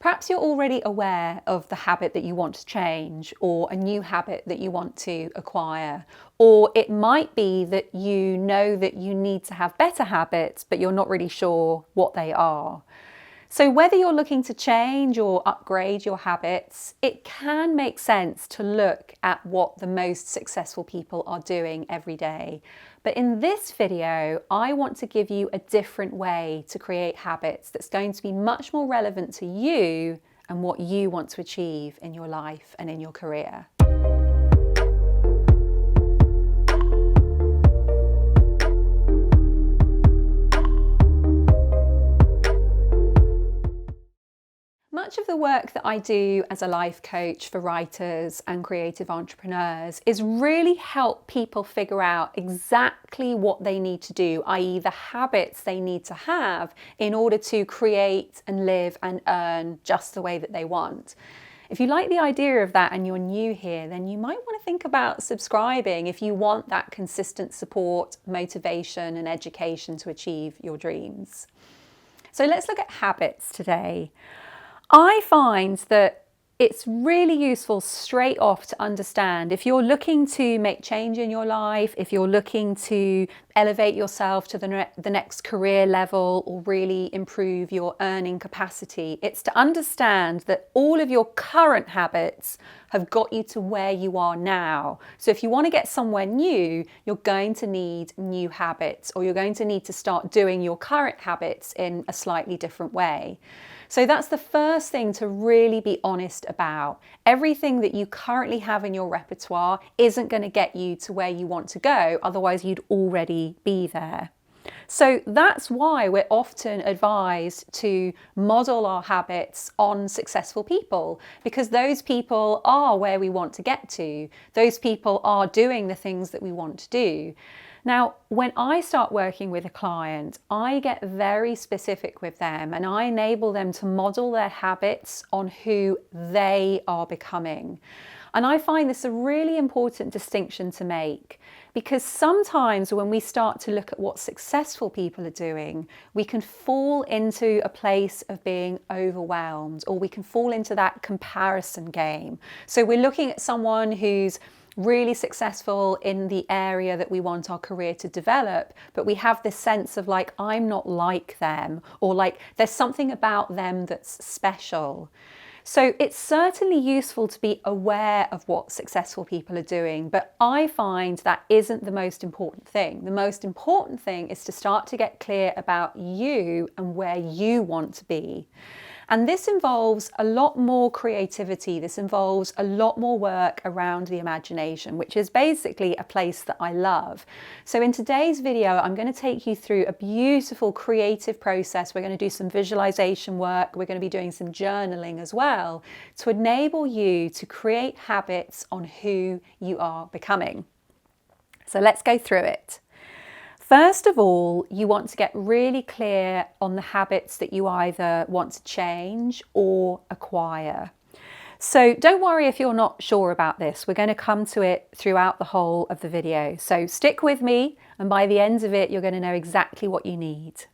Perhaps you're already aware of the habit that you want to change, or a new habit that you want to acquire. Or it might be that you know that you need to have better habits, but you're not really sure what they are. So whether you're looking to change or upgrade your habits, it can make sense to look at what the most successful people are doing every day. But in this video, I want to give you a different way to create habits that's going to be much more relevant to you and what you want to achieve in your life and in your career. Much of the work that I do as a life coach for writers and creative entrepreneurs is really help people figure out exactly what they need to do, i.e. the habits they need to have in order to create and live and earn just the way that they want. If you like the idea of that and you're new here, then you might want to think about subscribing if you want that consistent support, motivation and education to achieve your dreams. So let's look at habits today. I find that it's really useful straight off to understand if you're looking to make change in your life, if you're looking to elevate yourself to the next career level or really improve your earning capacity, it's to understand that all of your current habits have got you to where you are now. So if you want to get somewhere new, you're going to need new habits, or you're going to need to start doing your current habits in a slightly different way. So that's the first thing to really be honest about. Everything that you currently have in your repertoire isn't going to get you to where you want to go, otherwise you'd already be there. So that's why we're often advised to model our habits on successful people, because those people are where we want to get to. Those people are doing the things that we want to do. Now, when I start working with a client, I get very specific with them and I enable them to model their habits on who they are becoming. And I find this a really important distinction to make, because sometimes when we start to look at what successful people are doing, we can fall into a place of being overwhelmed, or we can fall into that comparison game. So we're looking at someone who's really successful in the area that we want our career to develop, but we have this sense of like, I'm not like them, or like there's something about them that's special. So it's certainly useful to be aware of what successful people are doing, but I find that isn't the most important thing. The most important thing is to start to get clear about you and where you want to be. And this involves a lot more creativity. This involves a lot more work around the imagination, which is basically a place that I love. So in today's video, I'm going to take you through a beautiful creative process. We're going to do some visualization work. We're going to be doing some journaling as well to enable you to create habits on who you are becoming. So let's go through it. First of all, you want to get really clear on the habits that you either want to change or acquire. So don't worry if you're not sure about this. We're going to come to it throughout the whole of the video. So stick with me, and by the end of it, you're going to know exactly what you need.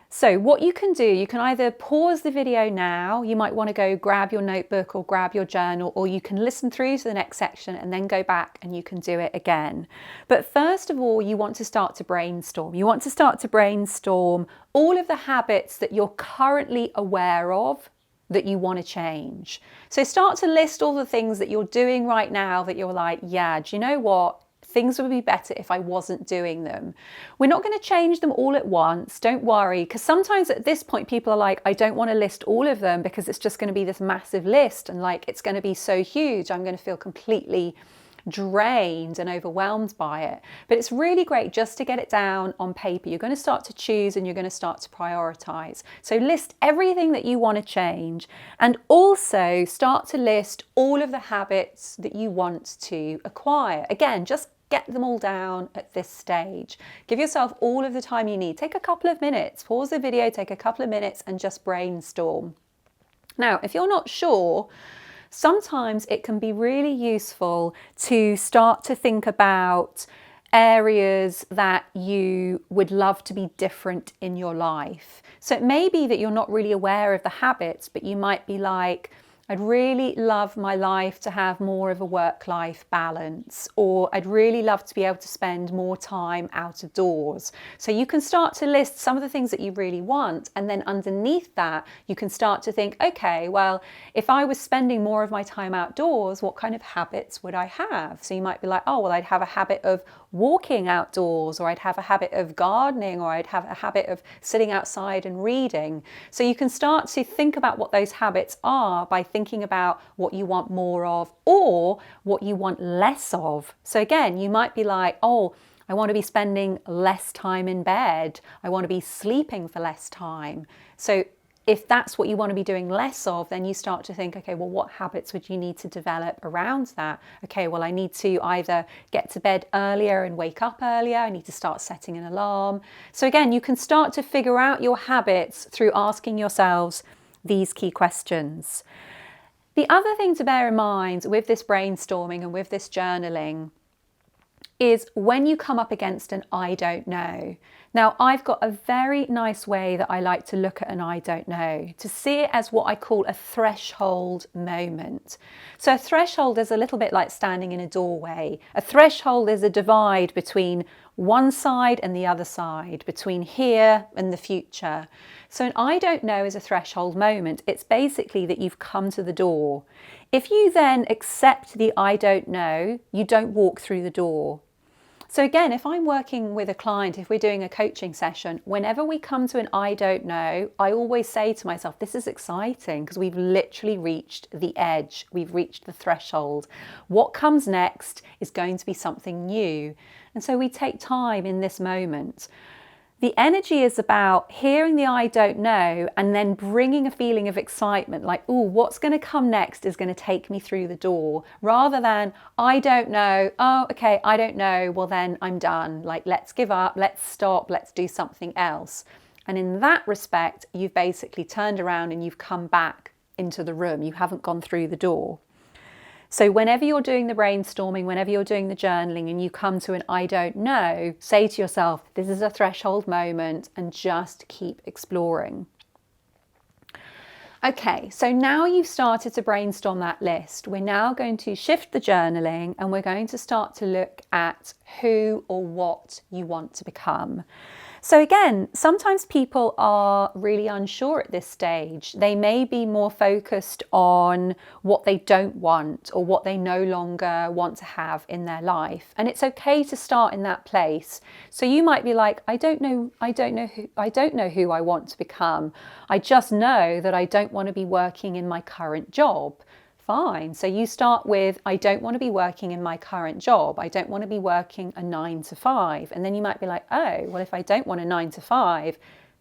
So what you can do, you can either pause the video now, you might want to go grab your notebook or grab your journal, or you can listen through to the next section and then go back and you can do it again. But first of all, you want to start to brainstorm. You want to start to brainstorm all of the habits that you're currently aware of that you want to change. So start to list all the things that you're doing right now that you're like, yeah, do you know what? Things would be better if I wasn't doing them. We're not going to change them all at once, don't worry, because sometimes at this point people are like, I don't want to list all of them because it's just going to be this massive list and like it's going to be so huge, I'm going to feel completely drained and overwhelmed by it. But it's really great just to get it down on paper. You're going to start to choose and you're going to start to prioritize. So list everything that you want to change, and also start to list all of the habits that you want to acquire. Again, just get them all down at this stage. Give yourself all of the time you need. Take a couple of minutes, pause the video, take a couple of minutes and just brainstorm. Now, if you're not sure, sometimes it can be really useful to start to think about areas that you would love to be different in your life. So it may be that you're not really aware of the habits, but you might be like, I'd really love my life to have more of a work-life balance, or I'd really love to be able to spend more time out of doors. So you can start to list some of the things that you really want, and then underneath that, you can start to think, okay, well, if I was spending more of my time outdoors, what kind of habits would I have? So you might be like, oh, well, I'd have a habit of walking outdoors, or I'd have a habit of gardening, or I'd have a habit of sitting outside and reading. So you can start to think about what those habits are by thinking about what you want more of or what you want less of. So again, you might be like, oh, I want to be spending less time in bed. I want to be sleeping for less time. So if that's what you want to be doing less of, then you start to think, okay, well, what habits would you need to develop around that? Okay, well, I need to either get to bed earlier and wake up earlier. I need to start setting an alarm. So again, you can start to figure out your habits through asking yourselves these key questions. The other thing to bear in mind with this brainstorming and with this journaling is when you come up against an I don't know. Now, I've got a very nice way that I like to look at an I don't know, to see it as what I call a threshold moment. So a threshold is a little bit like standing in a doorway. A threshold is a divide between one side and the other side, between here and the future. So an I don't know is a threshold moment. It's basically that you've come to the door. If you then accept the I don't know, you don't walk through the door. So again, if I'm working with a client, if we're doing a coaching session, whenever we come to an I don't know, I always say to myself, this is exciting because we've literally reached the edge. We've reached the threshold. What comes next is going to be something new. And so we take time in this moment. The energy is about hearing the I don't know and then bringing a feeling of excitement, like, oh, what's going to come next is going to take me through the door, rather than I don't know, oh, okay, I don't know, well then I'm done. Like, let's give up, let's stop, let's do something else. And in that respect, you've basically turned around and you've come back into the room. You haven't gone through the door. So whenever you're doing the brainstorming, whenever you're doing the journaling and you come to an I don't know, say to yourself, this is a threshold moment, and just keep exploring. Okay, so now you've started to brainstorm that list. We're now going to shift the journaling and we're going to start to look at who or what you want to become. So again, sometimes people are really unsure at this stage. They may be more focused on what they don't want or what they no longer want to have in their life. And it's okay to start in that place. So you might be like, I don't know who I want to become. I just know that I don't want to be working in my current job. Fine. So you start with, I don't want to be working in my current job. I don't want to be working a 9 to 5. And then you might be like, oh, well, if I don't want a 9 to 5,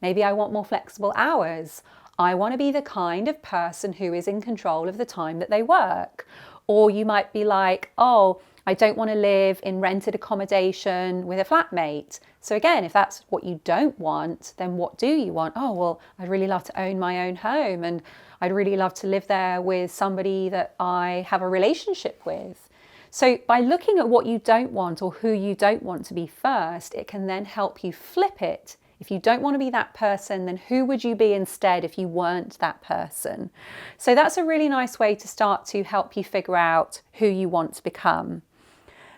maybe I want more flexible hours. I want to be the kind of person who is in control of the time that they work. Or you might be like, oh, I don't want to live in rented accommodation with a flatmate. So again, if that's what you don't want, then what do you want? Oh, well, I'd really love to own my own home, and I'd really love to live there with somebody that I have a relationship with. So by looking at what you don't want or who you don't want to be first, it can then help you flip it. If you don't want to be that person, then who would you be instead if you weren't that person? So that's a really nice way to start to help you figure out who you want to become.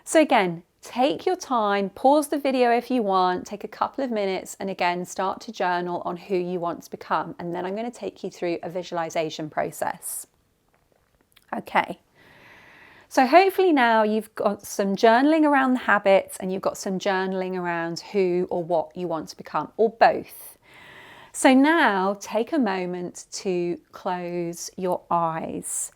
So again, take your time, pause the video if you want, take a couple of minutes, and again, start to journal on who you want to become. And then I'm going to take you through a visualization process. Okay. So hopefully now you've got some journaling around the habits and you've got some journaling around who or what you want to become, or both. So now take a moment to close your eyes.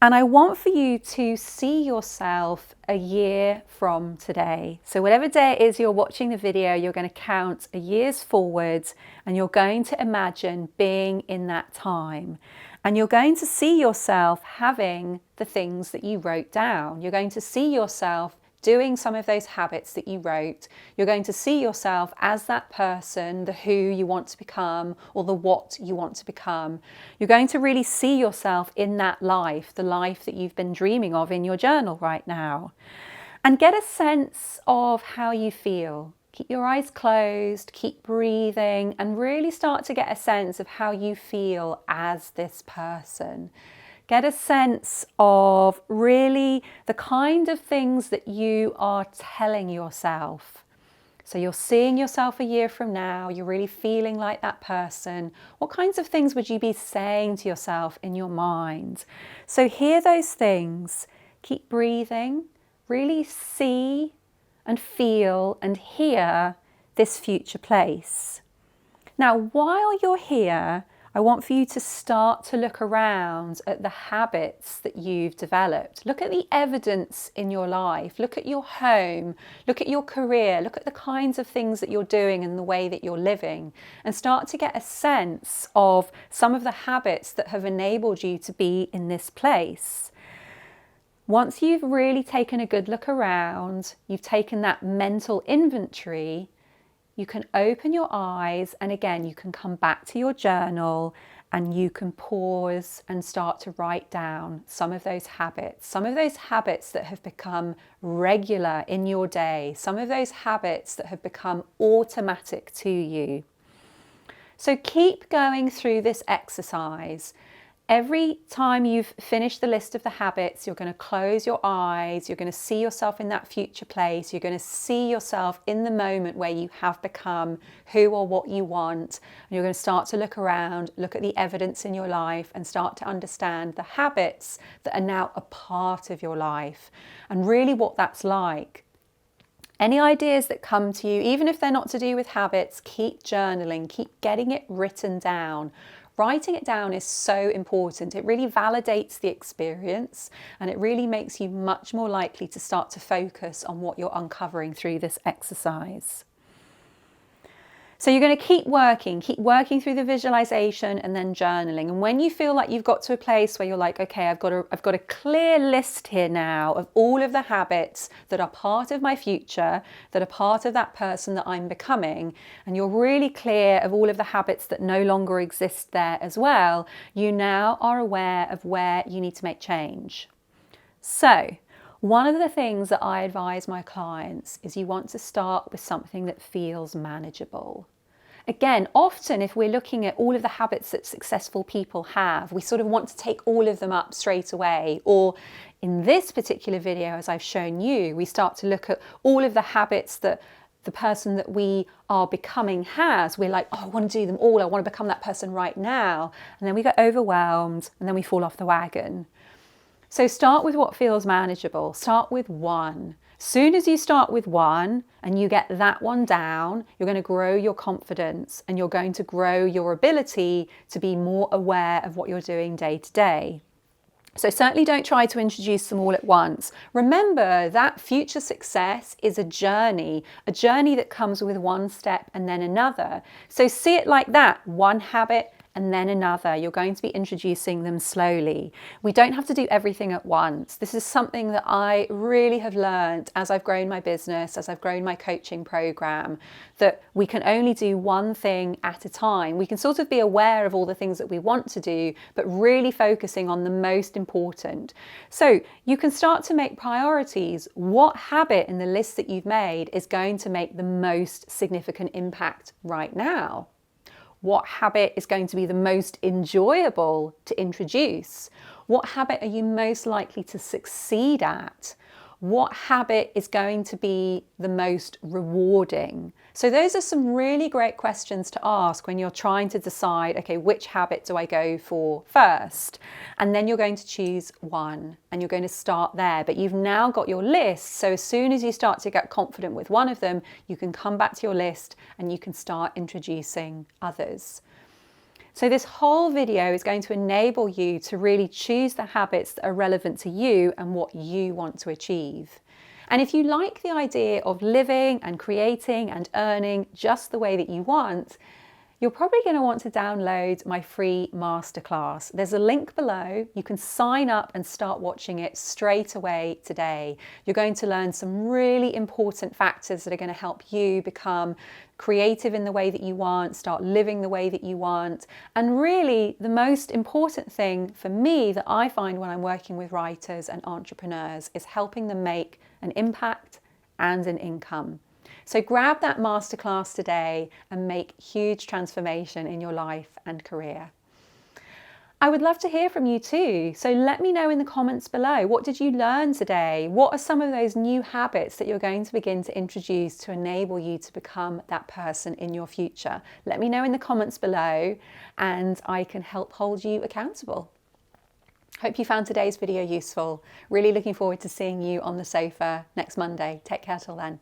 And I want for you to see yourself a year from today. So whatever day it is you're watching the video, you're going to count a year's forwards and you're going to imagine being in that time. And you're going to see yourself having the things that you wrote down. You're going to see yourself doing some of those habits that you wrote. You're going to see yourself as that person, the who you want to become or the what you want to become. You're going to really see yourself in that life, the life that you've been dreaming of in your journal right now. And get a sense of how you feel. Keep your eyes closed, keep breathing, and really start to get a sense of how you feel as this person. Get a sense of really the kind of things that you are telling yourself. So you're seeing yourself a year from now, you're really feeling like that person. What kinds of things would you be saying to yourself in your mind? So hear those things, keep breathing, really see and feel and hear this future place. Now, while you're here, I want for you to start to look around at the habits that you've developed. Look at the evidence in your life. Look at your home. Look at your career. Look at the kinds of things that you're doing and the way that you're living. And start to get a sense of some of the habits that have enabled you to be in this place. Once you've really taken a good look around, you've taken that mental inventory, you can open your eyes and again, you can come back to your journal and you can pause and start to write down some of those habits that have become regular in your day, some of those habits that have become automatic to you. So keep going through this exercise. Every time you've finished the list of the habits, you're going to close your eyes, you're going to see yourself in that future place, you're going to see yourself in the moment where you have become who or what you want, and you're going to start to look around, look at the evidence in your life and start to understand the habits that are now a part of your life and really what that's like. Any ideas that come to you, even if they're not to do with habits, keep journaling, keep getting it written down. Writing it down is so important. It really validates the experience and it really makes you much more likely to start to focus on what you're uncovering through this exercise. So you're going to keep working through the visualization and then journaling. And when you feel like you've got to a place where you're like, okay, I've got a clear list here now of all of the habits that are part of my future, that are part of that person that I'm becoming, and you're really clear of all of the habits that no longer exist there as well, you now are aware of where you need to make change. So one of the things that I advise my clients is you want to start with something that feels manageable. Again, often if we're looking at all of the habits that successful people have, we sort of want to take all of them up straight away. Or in this particular video, as I've shown you, we start to look at all of the habits that the person that we are becoming has. We're like, oh, I want to do them all. I want to become that person right now. And then we get overwhelmed and then we fall off the wagon. So start with what feels manageable. Start with one. Soon as you start with one and you get that one down, you're going to grow your confidence and you're going to grow your ability to be more aware of what you're doing day to day. So certainly don't try to introduce them all at once. Remember that future success is a journey that comes with one step and then another. So see it like that, one habit and then another. You're going to be introducing them slowly. We don't have to do everything at once. This is something that I really have learned as I've grown my business, as I've grown my coaching program, that we can only do one thing at a time. We can sort of be aware of all the things that we want to do, but really focusing on the most important. So you can start to make priorities. What habit in the list that you've made is going to make the most significant impact right now? What habit is going to be the most enjoyable to introduce? What habit are you most likely to succeed at? What habit is going to be the most rewarding? So those are some really great questions to ask when you're trying to decide, okay, which habit do I go for first? And then you're going to choose one and you're going to start there. But you've now got your list. So as soon as you start to get confident with one of them, you can come back to your list and you can start introducing others. So this whole video is going to enable you to really choose the habits that are relevant to you and what you want to achieve. And if you like the idea of living and creating and earning just the way that you want, you're probably going to want to download my free masterclass. There's a link below. You can sign up and start watching it straight away today. You're going to learn some really important factors that are going to help you become creative in the way that you want, start living the way that you want. And really, the most important thing for me that I find when I'm working with writers and entrepreneurs is helping them make an impact and an income. So grab that masterclass today and make huge transformation in your life and career. I would love to hear from you too. So let me know in the comments below. What did you learn today? What are some of those new habits that you're going to begin to introduce to enable you to become that person in your future? Let me know in the comments below and I can help hold you accountable. Hope you found today's video useful. Really looking forward to seeing you on the sofa next Monday. Take care till then.